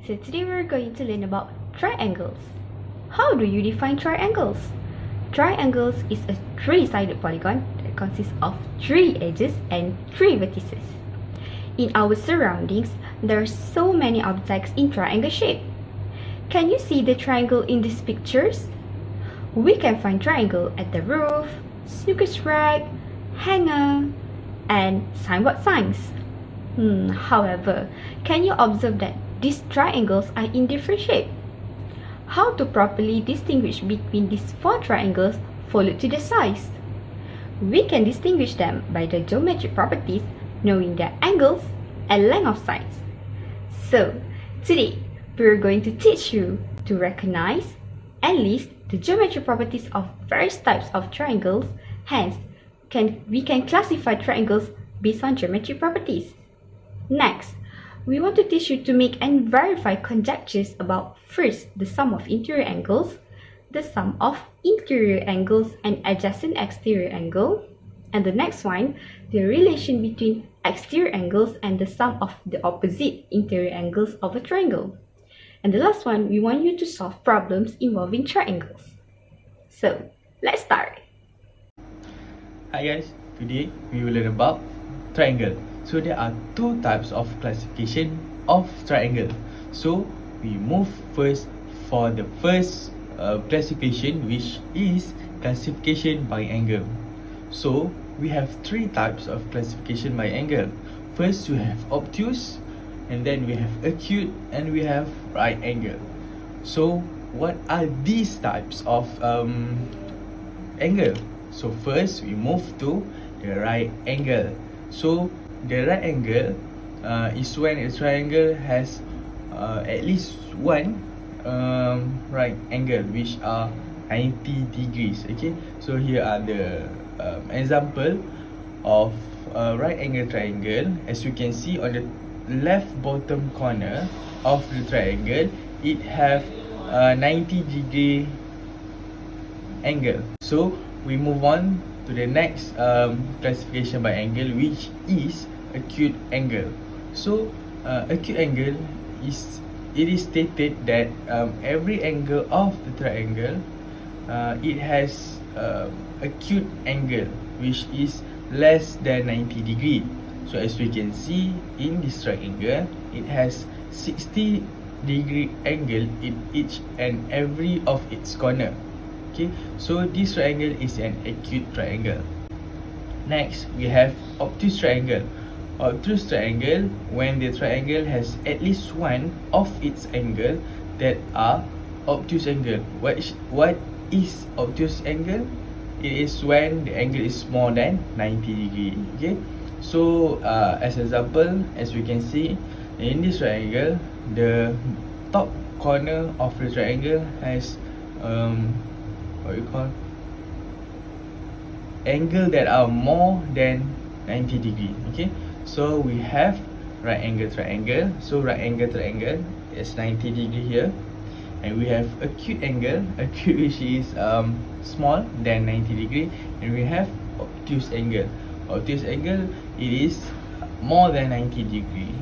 So today we're going to learn about triangles. How do you define triangles? Triangles is a three-sided polygon that consists of three edges and three vertices. In our surroundings, there are so many objects in triangle shape. Can you see the triangle in these pictures? We can find triangle at the roof, snooker rack, hanger, and signboard signs. However, can you observe that these triangles are in different shape? How to properly distinguish between these four triangles followed to the size? We can distinguish them by the geometric properties, knowing their angles and length of sides. So, today, we're going to teach you to recognize and list the geometric properties of various types of triangles. Hence, we can classify triangles based on geometric properties. Next, we want to teach you to make and verify conjectures about first, the sum of interior angles, the sum of interior angles and adjacent exterior angle, and the next one, the relation between exterior angles and the sum of the opposite interior angles of a triangle. And the last one, we want you to solve problems involving triangles. So, let's start. Hi guys, today we will learn about triangle. So there are two types of classification of triangle. So we move first for the first classification, which is classification by angle. So we have three types of classification by angle. First we have obtuse, and then we have acute, and we have right angle. So what are these types of angle? So first we move to the right angle. So the right angle is when a triangle has at least one right angle, which are 90 degrees. Okay, so here are the example of a right angle triangle. As you can see on the left bottom corner of the triangle, it have a 90 degree angle. So we move on to the next classification by angle, which is acute angle. So acute angle is stated that every angle of the triangle it has acute angle which is less than 90 degree. So as we can see in this triangle, it has 60 degree angle in each and every of its corner. Okay, so this triangle is an acute triangle. Next, we have obtuse triangle. Obtuse triangle, when the triangle has at least one of its angle that are obtuse angle. What is obtuse angle? It is when the angle is more than 90 degree. Okay, so as example, as we can see in this triangle, the top corner of the triangle has what you call angle that are more than 90 degree. Okay, so we have right angle triangle. So right angle triangle is 90 degree here, and we have acute angle, acute which is small than 90 degree, and we have obtuse angle. Obtuse angle, it is more than 90 degree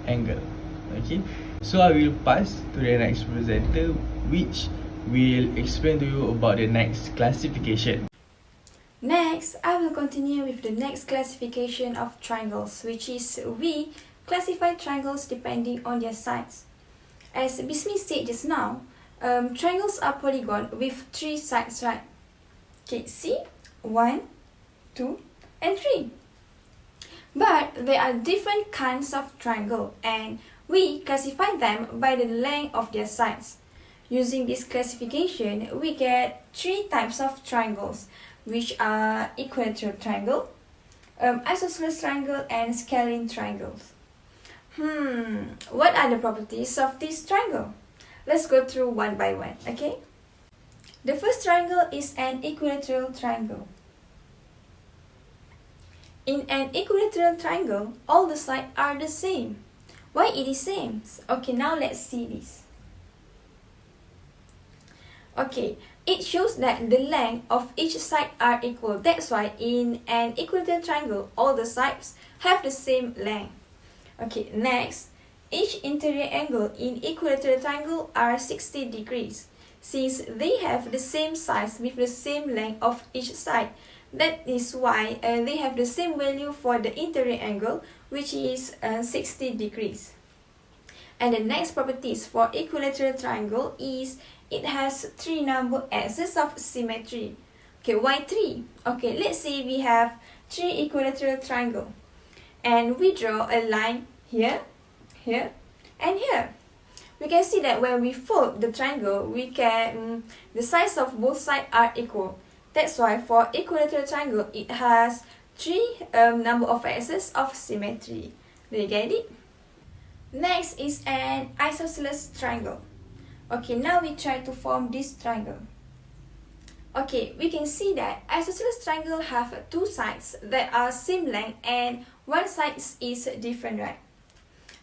angle. Okay, so I will pass to the next presenter, which will explain to you about the next classification. Next, I will continue with the next classification of triangles, which is we classify triangles depending on their sides. As Bismi said just now, triangles are polygon with three sides, right? Okay, see? 1, 2, and 3. But there are different kinds of triangle, and we classify them by the length of their sides. Using this classification, we get three types of triangles, which are equilateral triangle, isosceles triangle, and scalene triangles. What are the properties of this triangle? Let's go through one by one, okay? The first triangle is an equilateral triangle. In an equilateral triangle, all the sides are the same. Why it is same? Okay, now let's see this. Okay, it shows that the length of each side are equal. That's why in an equilateral triangle, all the sides have the same length. Okay, next, each interior angle in equilateral triangle are 60 degrees, since they have the same size with the same length of each side. That is why they have the same value for the interior angle, which is 60 degrees. And the next properties for equilateral triangle is it has 3 number axes of symmetry. Okay, why 3? Okay, let's say we have 3 equilateral triangle, and we draw a line here, here, and here. We can see that when we fold the triangle, the size of both sides are equal. That's why for equilateral triangle, it has 3 number of axes of symmetry. Do you get it? Next is an isosceles triangle. Okay, now we try to form this triangle. Okay, we can see that isosceles triangle have 2 sides that are same length and one side is different, right?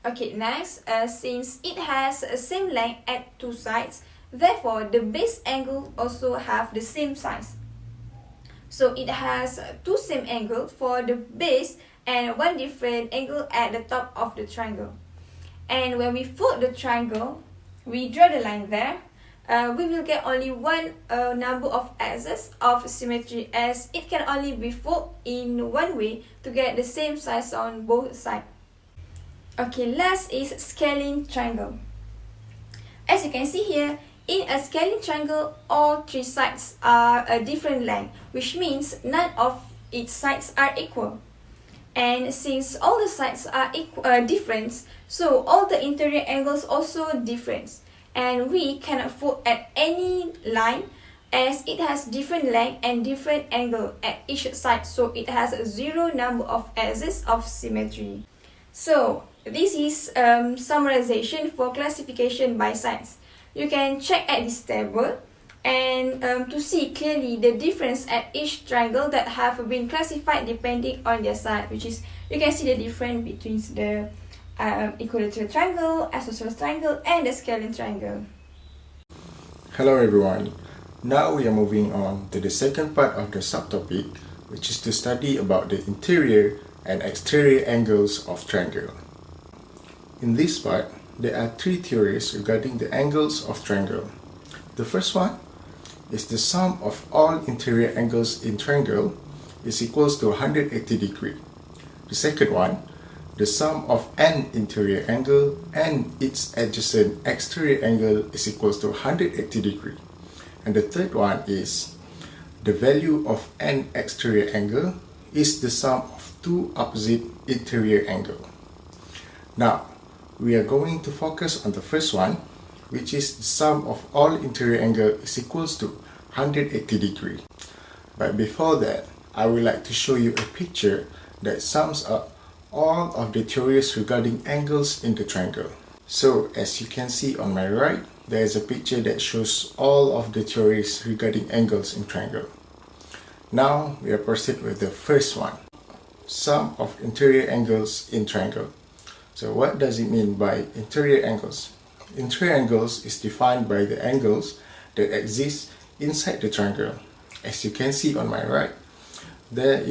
Okay, next, since it has same length at 2 sides, therefore the base angle also have the same size. So it has 2 same angles for the base and 1 different angle at the top of the triangle. And when we fold the triangle, we draw the line there, we will get only 1 number of axes of symmetry, as it can only be folded in one way to get the same size on both sides. Okay, last is scalene triangle. As you can see here, in a scalene triangle, all 3 sides are a different length, which means none of its sides are equal. And since all the sides are different, so all the interior angles also different. And we cannot fold at any line, as it has different length and different angle at each side, so it has a 0 number of axes of symmetry. So this is summarization for classification by sides. You can check at this table and to see clearly the difference at each triangle that have been classified depending on their side, which is you can see the difference between the equilateral triangle, isosceles triangle, and the scalene triangle. Hello everyone. Now we are moving on to the second part of the subtopic, which is to study about the interior and exterior angles of triangle. In this part, there are 3 theories regarding the angles of triangle. The first one is the sum of all interior angles in triangle is equals to 180 degree. The second one, the sum of an interior angle and its adjacent exterior angle is equals to 180 degree. And the third one is the value of an exterior angle is the sum of 2 opposite interior angle. Now, we are going to focus on the first one, which is the sum of all interior angle is equals to 180 degree. But before that, I would like to show you a picture that sums up all of the theories regarding angles in the triangle. So as you can see on my right, there is a picture that shows all of the theories regarding angles in triangle. Now we are proceed with the first one, sum of interior angles in triangle. So what does it mean by interior angles? Interior angles is defined by the angles that exist inside the triangle. As you can see on my right, there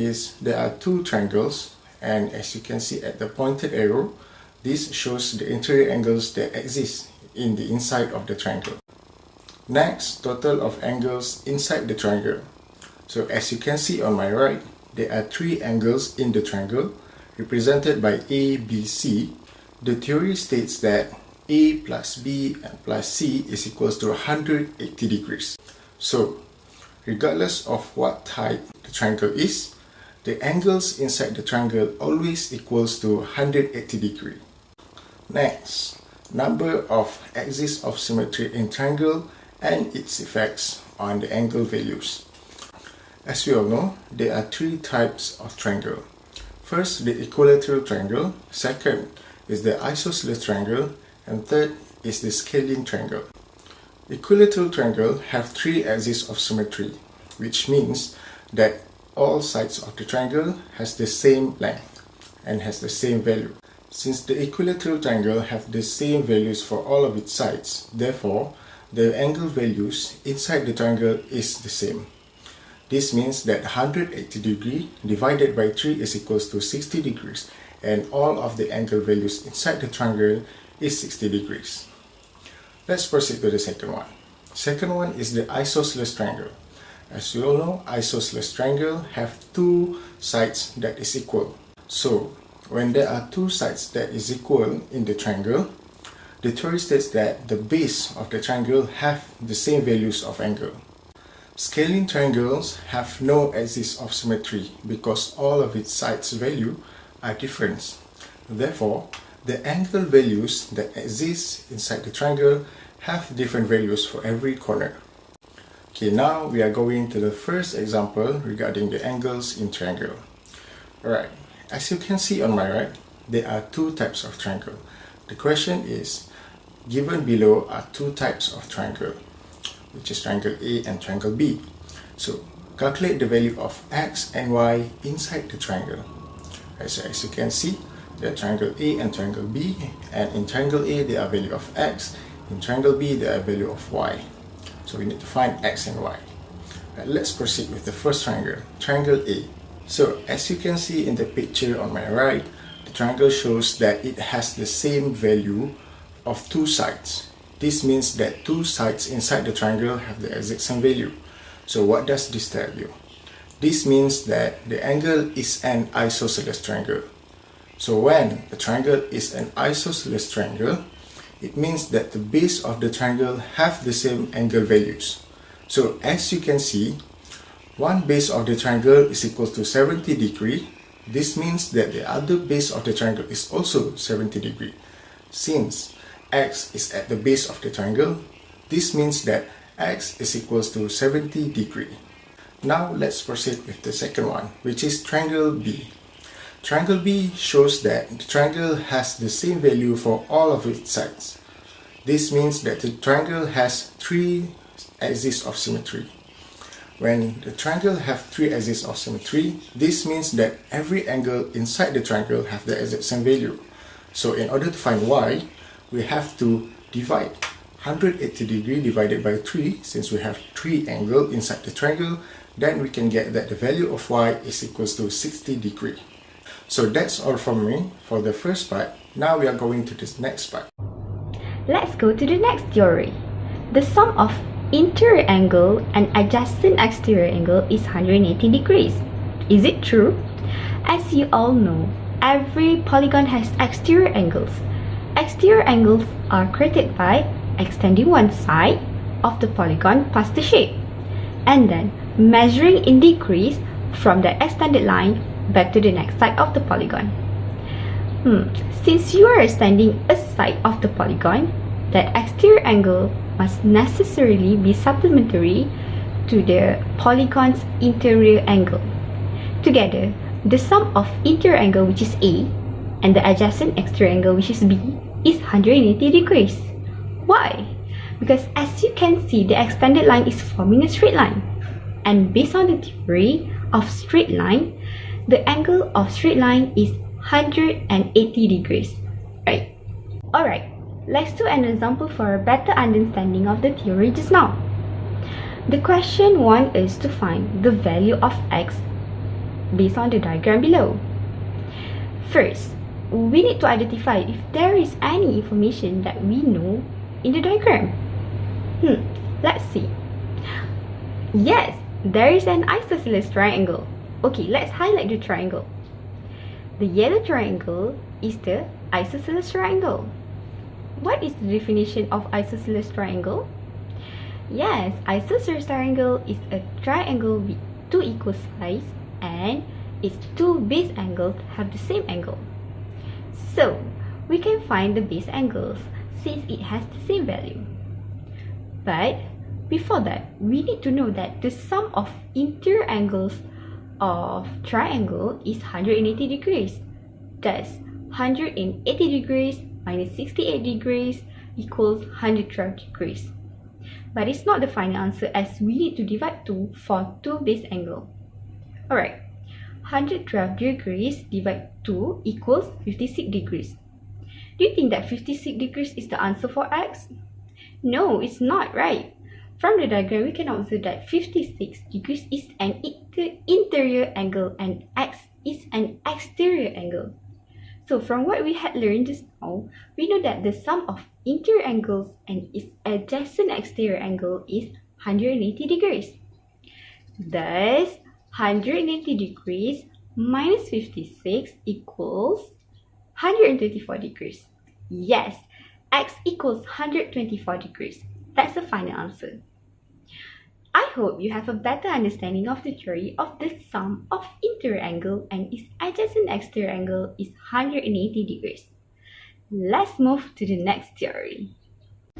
are 2 triangles, and as you can see at the pointed arrow, this shows the interior angles that exist in the inside of the triangle. Next, total of angles inside the triangle. So as you can see on my right, there are 3 angles in the triangle represented by A, B, C. The theory states that A plus B and plus C is equals to 180 degrees. So, regardless of what type the triangle is, the angles inside the triangle always equals to 180 degree. Next, number of axes of symmetry in triangle and its effects on the angle values. As we all know, there are 3 types of triangle. First, the equilateral triangle. Second is the isosceles triangle. And third is the scalene triangle. Equilateral triangle have 3 axes of symmetry, which means that all sides of the triangle has the same length and has the same value. Since the equilateral triangle have the same values for all of its sides, therefore, the angle values inside the triangle is the same. This means that 180 degree divided by 3 is equals to 60 degrees, and all of the angle values inside the triangle is 60 degrees. Let's proceed to the second one. Second one is the isosceles triangle. As you all know, isosceles triangle have two sides that is equal. So, when there are two sides that is equal in the triangle, the theory states that the base of the triangle have the same values of angle. Scalene triangles have no axis of symmetry because all of its sides value are different. Therefore, the angle values that exist inside the triangle have different values for every corner. Okay, now we are going to the first example regarding the angles in triangle. Alright, as you can see on my right, there are two types of triangle. The question is, given below are two types of triangle, which is triangle A and triangle B. So, calculate the value of x and y inside the triangle. So as you can see, there are triangle A and triangle B, and in triangle A there are value of x, in triangle B there are value of y. So we need to find x and y. Let's proceed with the first triangle, triangle A. So as you can see in the picture on my right, the triangle shows that it has the same value of two sides. This means that two sides inside the triangle have the exact same value. So what does this tell you? This means that the angle is an isosceles triangle. So when a triangle is an isosceles triangle, it means that the base of the triangle have the same angle values. So as you can see, one base of the triangle is equal to 70 degree. This means that the other base of the triangle is also 70 degree. Since x is at the base of the triangle, this means that x is equals to 70 degree. Now let's proceed with the second one, which is triangle B. Triangle B shows that the triangle has the same value for all of its sides. This means that the triangle has three axes of symmetry. When the triangle have three axes of symmetry, this means that every angle inside the triangle have the exact same value. So in order to find y, we have to divide 180 degree divided by 3, since we have 3 angles inside the triangle, then we can get that the value of y is equals to 60 degree. So that's all from me for the first part. Now we are going to this next part. Let's go to the next theory. The sum of interior angle and adjacent exterior angle is 180 degrees. Is it true? As you all know, every polygon has exterior angles. Exterior angles are created by extending one side of the polygon past the shape, and then measuring in degrees from the extended line back to the next side of the polygon. Since you are extending a side of the polygon, that exterior angle must necessarily be supplementary to the polygon's interior angle. Together, the sum of interior angle, which is A, and the adjacent exterior angle, which is B, is 180 degrees. Why? Because as you can see, the extended line is forming a straight line. And based on the theory of straight line, the angle of straight line is 180 degrees. Right? Alright, let's do an example for a better understanding of the theory just now. The question wants us to find the value of x based on the diagram below. First, we need to identify if there is any information that we know in the diagram. Let's see. Yes, there is an isosceles triangle. Okay, let's highlight the triangle. The yellow triangle is the isosceles triangle. What is the definition of isosceles triangle? Yes, isosceles triangle is a triangle with two equal sides and its two base angles have the same angle. So, we can find the base angles since it has the same value. But before that, we need to know that the sum of interior angles of triangle is 180 degrees. Thus, 180 degrees minus 68 degrees equals 112 degrees. But it's not the final answer as we need to divide 2 for 2 base angle. Alright, 112 degrees divided 2 equals 56 degrees. Do you think that 56 degrees is the answer for x? No, it's not, right? From the diagram, we can observe that 56 degrees is an interior angle and x is an exterior angle. So from what we had learned just now, we know that the sum of interior angles and its adjacent exterior angle is 180 degrees. Thus, 180 degrees minus 56 equals 124 degrees. Yes, x equals 124 degrees. That's the final answer. I hope you have a better understanding of the theory of the sum of interior angle and its adjacent exterior angle is 180 degrees. Let's move to the next theory.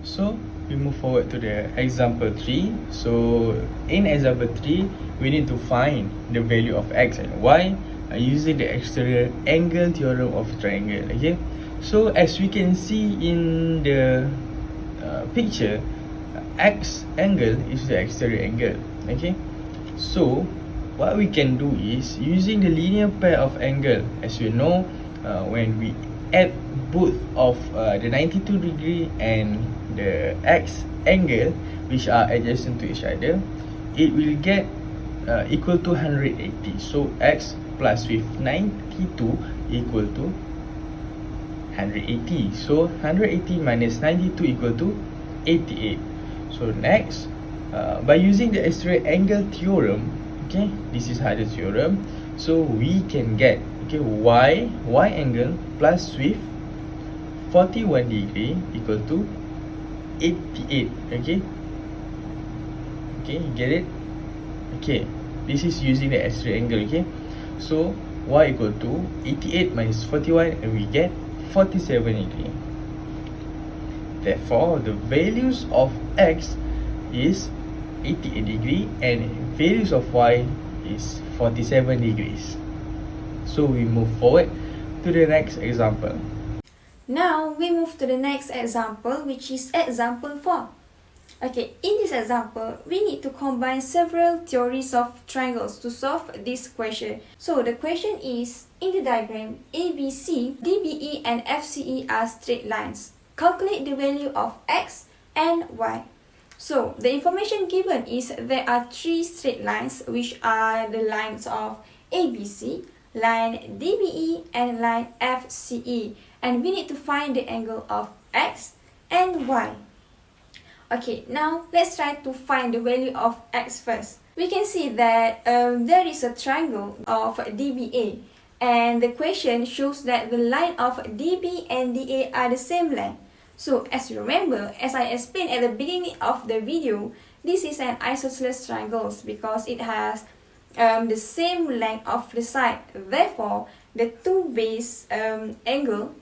So we move forward to the example 3. So in example 3, we need to find the value of x and y using the exterior angle theorem of triangle. Okay, so as we can see in the picture, x angle is the exterior angle. Okay, so what we can do is using the linear pair of angle. As we know, when we add both of the 92 degree and the x angle, which are adjacent to each other, it will get equal to 180. So x plus with 92 equal to 180. So 180 minus 92 equal to 88. So next, by using the exterior angle theorem, okay, this is the theorem. So we can get, okay, y angle plus with 41 degree equal to 88. Okay, you get it? Okay, this is using the exterior angle. Okay, so y equal to 88 minus 41 and we get 47 degree. Therefore, the values of x is 88 degree and values of y is 47 degrees. So we move forward to the next example. Now we move to the next example, which is example 4. Okay, in this example, we need to combine several theories of triangles to solve this question. So the question is, in the diagram, ABC, DBE and FCE are straight lines. Calculate the value of x and y. So the information given is there are three straight lines, which are the lines of ABC, line DBE and line FCE, and we need to find the angle of x and y. Okay, now let's try to find the value of x first. We can see that there is a triangle of DBA, and the question shows that the line of DB and DA are the same length. So as you remember, as I explained at the beginning of the video, this is an isosceles triangle because it has the same length of the side. Therefore, the two base angle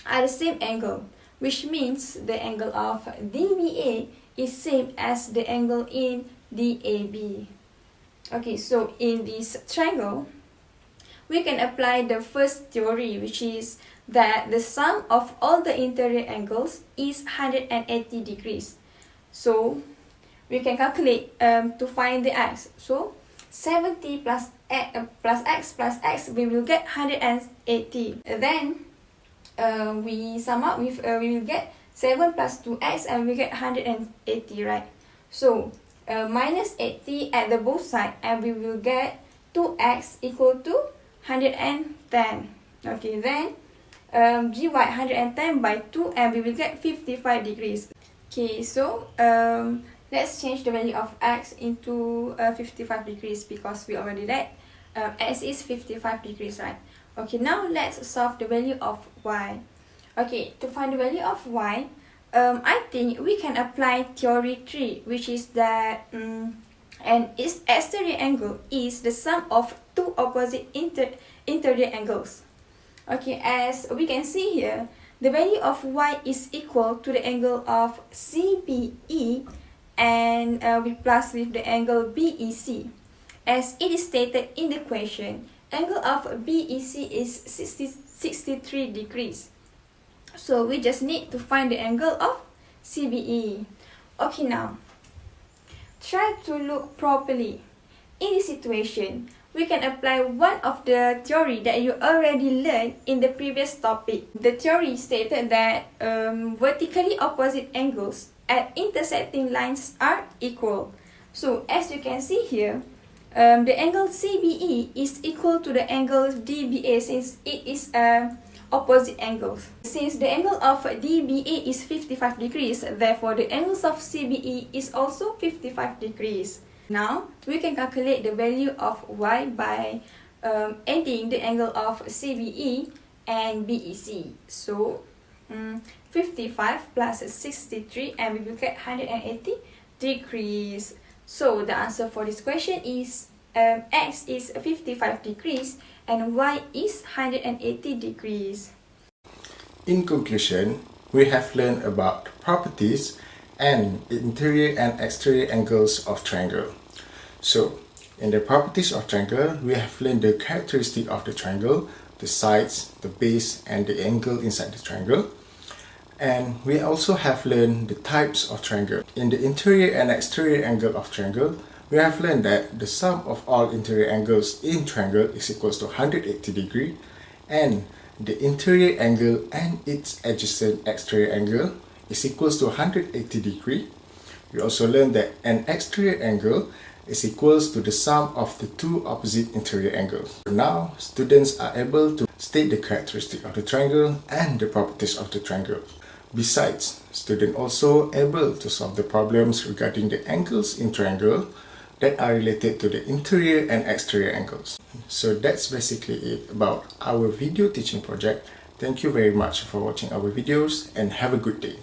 are the same angle, which means the angle of DBA is same as the angle in DAB. Okay, so in this triangle, we can apply the first theory, which is that the sum of all the interior angles is 180 degrees. So we can calculate to find the x. So 70 plus x plus x, we will get 180. Then we sum up with, we will get 7 plus 2x and we get 180, right? So minus 80 at the both sides and we will get 2x equal to 110. Okay, then divide 110 by 2 and we will get 55 degrees. Okay, so let's change the value of x into 55 degrees because we already did. X is 55 degrees, right? Okay, now let's solve the value of y. Okay, to find the value of y, I think we can apply theory 3, which is that and its exterior angle is the sum of two opposite interior angles. Okay, as we can see here, the value of y is equal to the angle of CBE and we plus with the angle BEC. As it is stated in the question, angle of BEC is 63 degrees. So we just need to find the angle of CBE. Okay, now try to look properly. In this situation, we can apply one of the theory that you already learned in the previous topic. The theory stated that vertically opposite angles at intersecting lines are equal. So as you can see here, the angle CBE is equal to the angle DBA since it is opposite angles. Since the angle of DBA is 55 degrees, therefore the angles of CBE is also 55 degrees. Now, we can calculate the value of Y by adding the angle of CBE and BEC. So, 55 plus 63 and we will get 180 degrees. So, the answer for this question is X is 55 degrees and Y is 180 degrees. In conclusion, we have learned about properties and interior and exterior angles of triangle. So, in the properties of triangle, we have learned the characteristic of the triangle, the sides, the base, and the angle inside the triangle. And we also have learned the types of triangle. In the interior and exterior angle of triangle, we have learned that the sum of all interior angles in triangle is equals to 180 degree, and the interior angle and its adjacent exterior angle is equals to 180 degree. We also learned that an exterior angle is equals to the sum of the two opposite interior angles. Now, students are able to state the characteristic of the triangle and the properties of the triangle. Besides, students also able to solve the problems regarding the angles in triangle that are related to the interior and exterior angles. So that's basically it about our video teaching project. Thank you very much for watching our videos and have a good day.